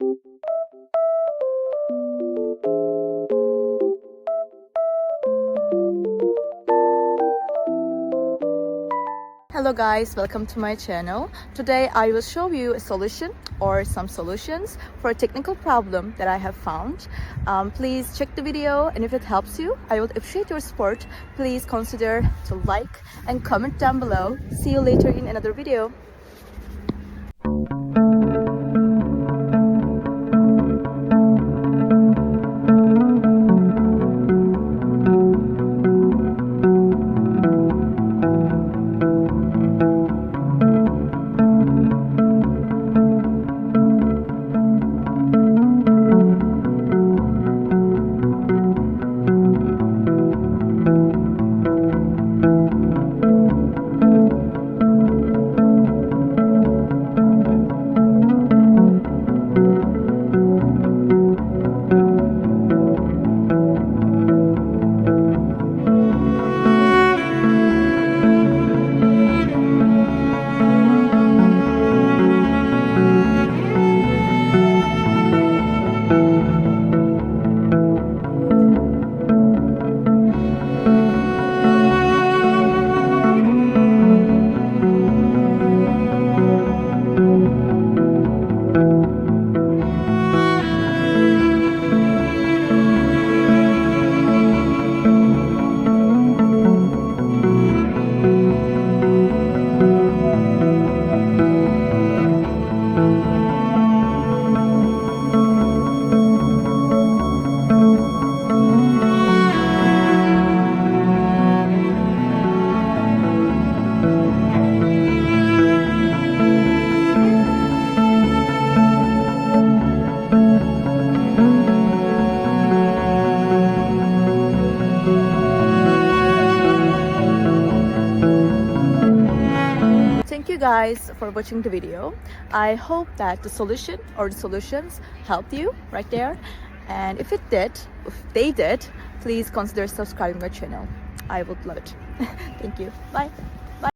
Hello guys, welcome to my channel. Today I will show you a solution or some solutions for a technical problem that I have found. Please check the video, and if it helps you, I would appreciate your support. Please consider to like and comment down below. See you later in another video. Thank you guys for watching the video. I hope that the solution or the solutions helped you right there. And if they did, please consider subscribing my channel. I would love it. Thank you. Bye.